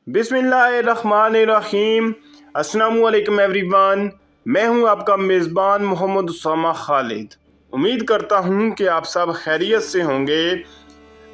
बिस्मिल्लाहिर्रहमानिर्रहीम। अस्सलामुअलैकुम एवरीवन। मैं हूं आपका मेज़बान मोहम्मद उसामा खालिद। उम्मीद करता हूं कि आप सब खैरियत से होंगे।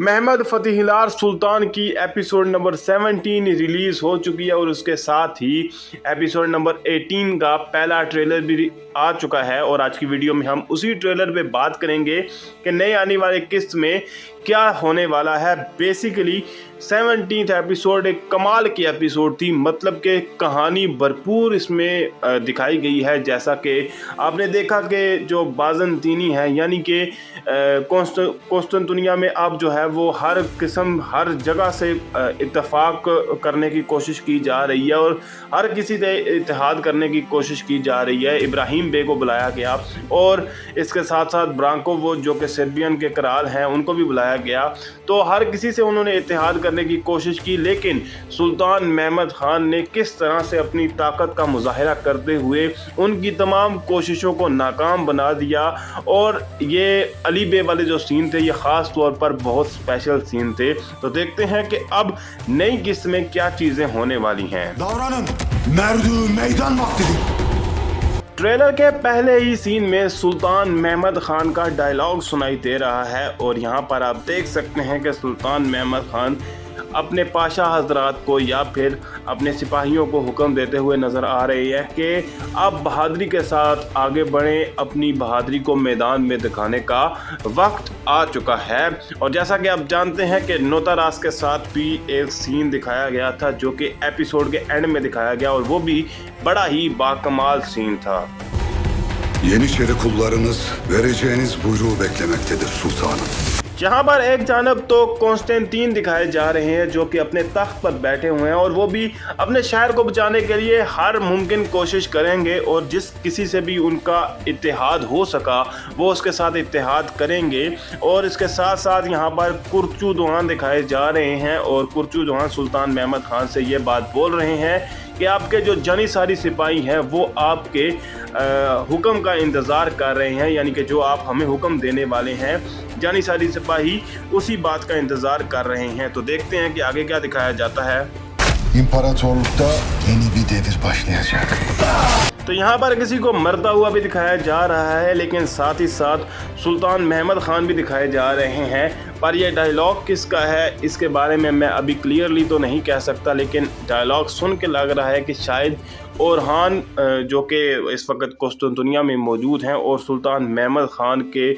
महमद फ़तेहिलार सुल्तान की एपिसोड नंबर 17 रिलीज़ हो चुकी है और उसके साथ ही एपिसोड नंबर 18 का पहला ट्रेलर भी आ चुका है और आज की वीडियो में हम उसी ट्रेलर पे बात करेंगे कि नए आने वाले किस्त में क्या होने वाला है। बेसिकली 17th एपिसोड एक कमाल की एपिसोड थी, मतलब कि कहानी भरपूर इसमें दिखाई गई है। जैसा कि आपने देखा कि जो बाज़ंतीनी है यानी कि कॉन्स्टेंटिनिया में अब जो है वो हर किस्म हर जगह से इत्तेफाक करने की कोशिश की जा रही है और हर किसी से इत्तेहाद करने की कोशिश की जा रही है। इब्राहिम बे को बुलाया गया और इसके साथ साथ ब्रांको वो जो कि सर्बियन के करार हैं उनको भी बुलाया गया। तो हर किसी से उन्होंने इत्तेहाद करने की कोशिश की, लेकिन सुल्तान महमद खान ने किस तरह से अपनी ताकत का मुजाहिरा करते हुए उनकी तमाम कोशिशों को नाकाम बना दिया। और ये अली बे वाले जो सीन थे ये ख़ास तौर पर बहुत स्पेशल सीन थे। तो देखते हैं कि अब नई किस्त में क्या चीज़ें होने वाली हैं। ट्रेलर के पहले ही सीन में सुल्तान महमद खान का डायलॉग सुनाई दे रहा है और यहाँ पर आप देख सकते हैं कि सुल्तान महमद खान अपने पाशा हजरात को या फिर अपने सिपाहियों को हुक्म देते हुए नज़र आ रही है कि अब बहादुरी के साथ आगे बढ़ें। अपनी बहादुरी को मैदान में दिखाने का वक्त आ चुका है। और जैसा कि आप जानते हैं कि नोतारास के साथ भी एक सीन दिखाया गया था जो कि एपिसोड के एंड में दिखाया गया और वो भी बड़ा ही बाकमाल सीन था। Yeniçeri kullarınız vereceğiniz buyruğu beklemektedir sultanım। जहाँ पर एक जानब तो कॉन्स्टेंटीन दिखाए जा रहे हैं जो कि अपने तख्त पर बैठे हुए हैं और वो भी अपने शहर को बचाने के लिए हर मुमकिन कोशिश करेंगे और जिस किसी से भी उनका इत्तेहाद हो सका वो उसके साथ इत्तेहाद करेंगे। और इसके साथ साथ यहाँ पर कुर्चू दोहान दिखाए जा रहे हैं और कुर्चू दोहान सुल्तान महमद खान से ये बात बोल रहे हैं कि आपके जो जानी सारी सिपाही हैं वो आपके हुक्म का इंतज़ार कर रहे हैं, यानी कि जो आप हमें हुक्म देने वाले हैं जानी सारी सिपाही उसी बात का इंतज़ार कर रहे हैं। तो देखते हैं कि आगे क्या दिखाया जाता है। İmparatorlukta yeni bir devir başlayacak। तो यहाँ पर किसी को मरता हुआ भी दिखाया जा रहा है, लेकिन साथ ही साथ सुल्तान महमद खान भी दिखाए जा रहे हैं। पर यह डायलॉग किसका है इसके बारे में मैं अभी क्लियरली तो नहीं कह सकता, लेकिन डायलॉग सुन के लग रहा है कि शायद ओरहान जो कि इस वक्त कॉन्स्टेंटिनिया में मौजूद हैं और सुल्तान महमद खान के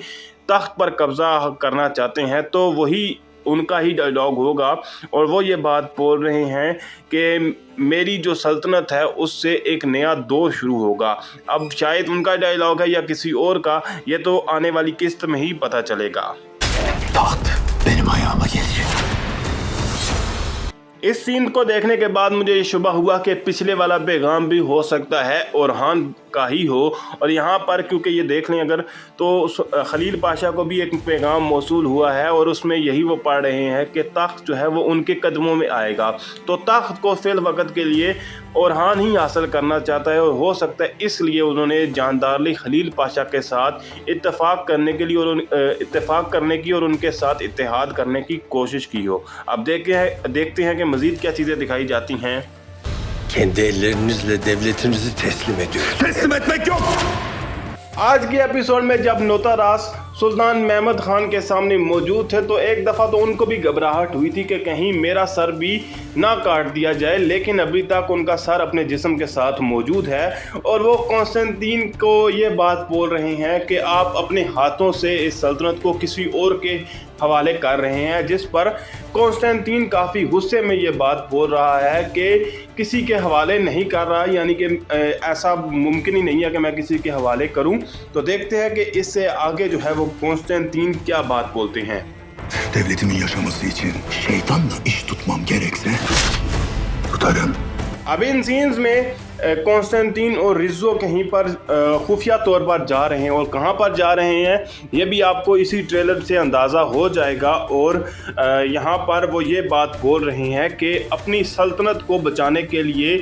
तख्त पर कब्ज़ा करना चाहते हैं, तो वही उनका ही डायलॉग होगा। और वो ये बात बोल रहे हैं कि मेरी जो सल्तनत है उससे एक नया दौर शुरू होगा। अब शायद उनका डायलॉग है या किसी और का, ये तो आने वाली किस्त में ही पता चलेगा। इस सीन को देखने के बाद मुझे ये शुबा हुआ कि पिछले वाला पैगाम भी हो सकता है ओरहान का ही हो। और यहाँ पर क्योंकि ये देख लें अगर तो खलील पाशा को भी एक पैगाम मौसूल हुआ है और उसमें यही वो पढ़ रहे हैं कि तख्त जो है वो उनके कदमों में आएगा। तो तख्त को फिल वक्त के लिए ओरहान ही हासिल करना चाहता है और हो सकता है इसलिए उन्होंने जानदारली खलील पाशा के साथ इत्तेफाक करने के लिए और इत्तेफाक करने की और उनके साथ इत्तेहाद करने की कोशिश की हो। अब देखते हैं कि मज़ीद क्या चीज़ें दिखाई जाती हैं। Kendi ellerinizle devletinizi teslim ediyoruz। Teslim etmek yok। आज की एपिसोड में जब नोतारास सुल्तान महमद खान के सामने मौजूद थे तो एक दफ़ा तो उनको भी घबराहट हुई थी कि कहीं मेरा सर भी ना काट दिया जाए, लेकिन अभी तक उनका सर अपने जिस्म के साथ मौजूद है। और वो कॉन्स्टेंटीन को ये बात बोल रहे हैं कि आप अपने हाथों से इस सल्तनत को किसी और के हवाले कर रहे हैं, जिस पर कॉन्स्टेंटीन काफ़ी गुस्से में ये बात बोल रहा है कि किसी के हवाले नहीं कर रहा, यानी कि ऐसा मुमकिन ही नहीं है कि मैं किसी के हवाले करूं। तो देखते हैं कि इससे आगे जो है वो कॉन्स्टेंटीन क्या बात बोलते हैं। Devletimin yaşaması için şeytanla iş tutmam gerekse tutarım। अब इन सीन्स में कॉन्स्टेंटीन और रिज़ो कहीं पर खुफिया तौर पर जा रहे हैं, और कहाँ पर जा रहे हैं ये भी आपको इसी ट्रेलर से अंदाज़ा हो जाएगा। और यहाँ पर वो ये बात बोल रहे हैं कि अपनी सल्तनत को बचाने के लिए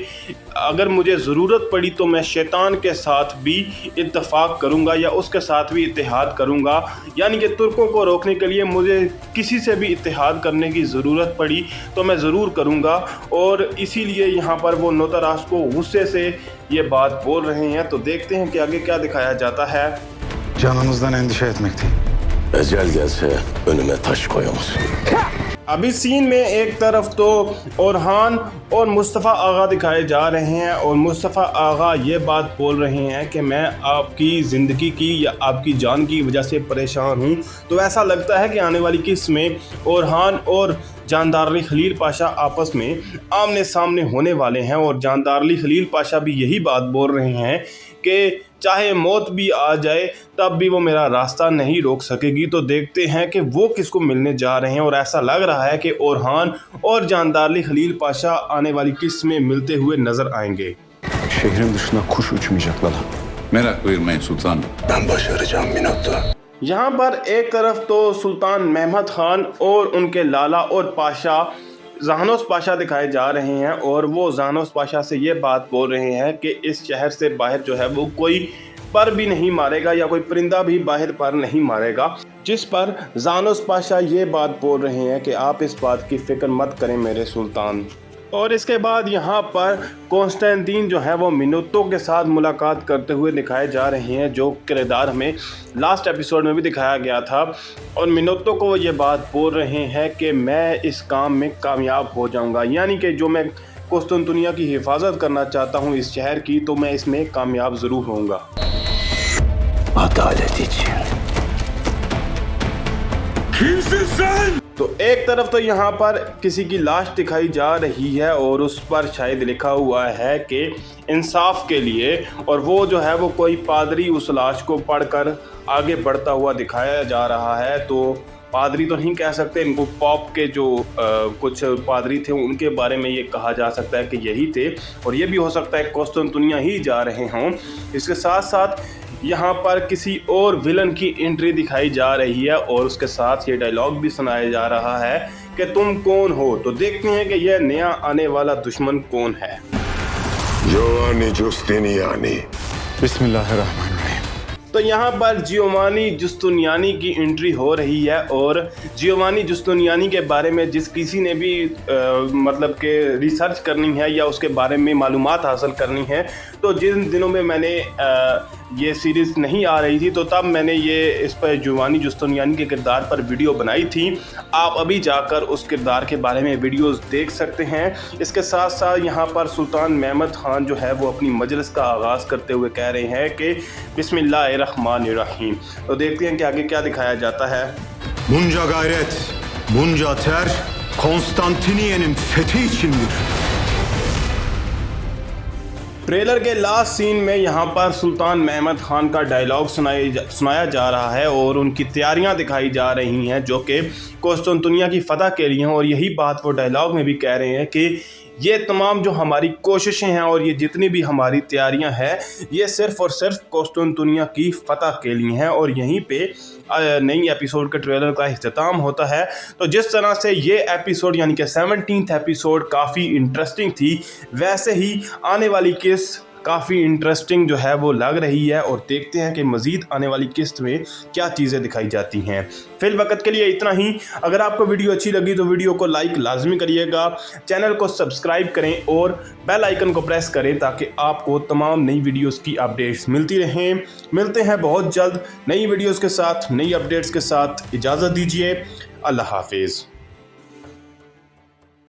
अगर मुझे ज़रूरत पड़ी तो मैं शैतान के साथ भी इत्तेफाक करूँगा या उसके साथ भी इत्तेहाद करूँगा, यानी कि तुर्कों को रोकने के लिए मुझे किसी से भी इत्तेहाद करने की ज़रूरत पड़ी तो मैं ज़रूर करूँगा। और इसीलिए यहाँ पर वो नोतरास को गुस्से से ये बात बोल रहे हैं। तो देखते हैं कि आगे क्या दिखाया जाता है। Canınızdan endişe etmekteyim. Ecel gelse önüme taş koyamazsın. अभी सीन में एक तरफ तो ओरहान और मुस्तफ़ा आगा दिखाए जा रहे हैं, और मुस्तफ़ा आगा ये बात बोल रहे हैं कि मैं आपकी ज़िंदगी की या आपकी जान की वजह से परेशान हूँ। तो ऐसा लगता है कि आने वाली किस्त में ओरहान और जानदार खलील पाशा आपस में आमने सामने होने वाले हैं, और जानदार खलील पाशा भी यही बात बोल रहे हैं कि चाहे मौत भी आ जाए तब भी वो मेरा रास्ता नहीं रोक सकेगी। तो देखते हैं कि वो किसको मिलने जा रहे हैं, और ऐसा लग रहा है कि ओरहान और जानदार खलील पाशा आने वाली किस्त में मिलते हुए नज़र आएंगे। Şehrin dışına kuş uçmayacak Lala. Merak buyurmayın sultanım. Ben başaracağım Minotto. यहाँ पर एक तरफ तो सुल्तान महमद खान और उनके लाला और पाशा ज़ानोस पाशा दिखाए जा रहे हैं, और वो ज़ानोस पाशा से ये बात बोल रहे हैं कि इस शहर से बाहर जो है वो कोई पर भी नहीं मारेगा या कोई परिंदा भी बाहर पर नहीं मारेगा। जिस पर ज़ानोस पाशा ये बात बोल रहे हैं कि आप इस बात की फ़िक्र मत करें मेरे सुल्तान। और इसके बाद यहाँ पर कॉन्स्टेंटीन जो है वो मिनोत्तो के साथ मुलाकात करते हुए दिखाए जा रहे हैं, जो किरदार हमें लास्ट एपिसोड में भी दिखाया गया था। और मिनोत्तो को वो ये बात बोल रहे हैं कि मैं इस काम में कामयाब हो जाऊँगा, यानी कि जो मैं कुस्तुनतुनिया की हिफाजत करना चाहता हूँ इस शहर की, तो मैं इसमें कामयाब ज़रूर होऊंगा। Adalet için. तो एक तरफ तो यहाँ पर किसी की लाश दिखाई जा रही है, और उस पर शायद लिखा हुआ है कि इंसाफ के लिए, और वो जो है वो कोई पादरी उस लाश को पढ़कर आगे बढ़ता हुआ दिखाया जा रहा है। तो पादरी तो नहीं कह सकते इनको, पॉप के जो कुछ पादरी थे उनके बारे में ये कहा जा सकता है कि यही थे, और ये भी हो सकता है कुस्तुनतुनिया ही जा रहे हों। इसके साथ साथ यहाँ पर किसी और विलन की एंट्री दिखाई जा रही है, और उसके साथ ये डायलॉग भी सुनाया जा रहा है कि तुम कौन हो। तो देखते हैं कि यह नया आने वाला दुश्मन कौन है। Giovanni Giustiniani. Bismillahirrahmanirrahim. तो यहाँ पर जियोवानी जुस्तुनियानी की एंट्री हो रही है, और जियोवानी जुस्तुनियानी के बारे में जिस किसी ने भी मतलब कि रिसर्च करनी है या उसके बारे में मालूमात हासिल करनी है, तो जिन दिनों में मैंने ये सीरीज़ नहीं आ रही थी तो तब मैंने ये इस पर जियोवानी जुस्तुनियानी के किरदार पर वीडियो बनाई थी। आप अभी जाकर उस किरदार के बारे में वीडियोस देख सकते हैं। इसके साथ साथ यहाँ पर सुल्तान महमद खान जो है वो अपनी मजलिस का आगाज़ करते हुए कह रहे हैं कि बिस्मिल्लाहिर्रहमानिर्रहीम। तो देखते हैं कि आगे क्या दिखाया जाता है। Bunca gayret, bunca ter Konstantiniye'nin fethi içindir. Trailer के लास्ट सीन में यहाँ पर सुल्तान महमद खान का डायलॉग सुनाया जा रहा है, और उनकी तैयारियाँ दिखाई जा रही हैं जो कि कुस्तुनतुनिया की फ़तह के लिए हैं। और यही बात वो डायलॉग में भी कह रहे हैं कि ये तमाम जो हमारी कोशिशें हैं और ये जितनी भी हमारी तैयारियां हैं, ये सिर्फ़ और सिर्फ कुस्तुनतुनिया की फ़तह के लिए हैं। और यहीं पे नई एपिसोड के ट्रेलर का इख्तिताम होता है। तो जिस तरह से ये एपिसोड यानी कि 17th एपिसोड काफ़ी इंटरेस्टिंग थी, वैसे ही आने वाली किस्त काफ़ी इंटरेस्टिंग जो है वो लग रही है। और देखते हैं कि मज़ीद आने वाली किस्त में क्या चीज़ें दिखाई जाती हैं। फिल वक्त के लिए इतना ही। अगर आपको वीडियो अच्छी लगी तो वीडियो को लाइक लाजमी करिएगा, चैनल को सब्सक्राइब करें और बेल आइकन को प्रेस करें ताकि आपको तमाम नई वीडियोस की अपडेट्स मिलती रहें। मिलते हैं बहुत जल्द नई वीडियोस के साथ, नई अपडेट्स के साथ। इजाज़त दीजिए। अल्लाह हाफिज़।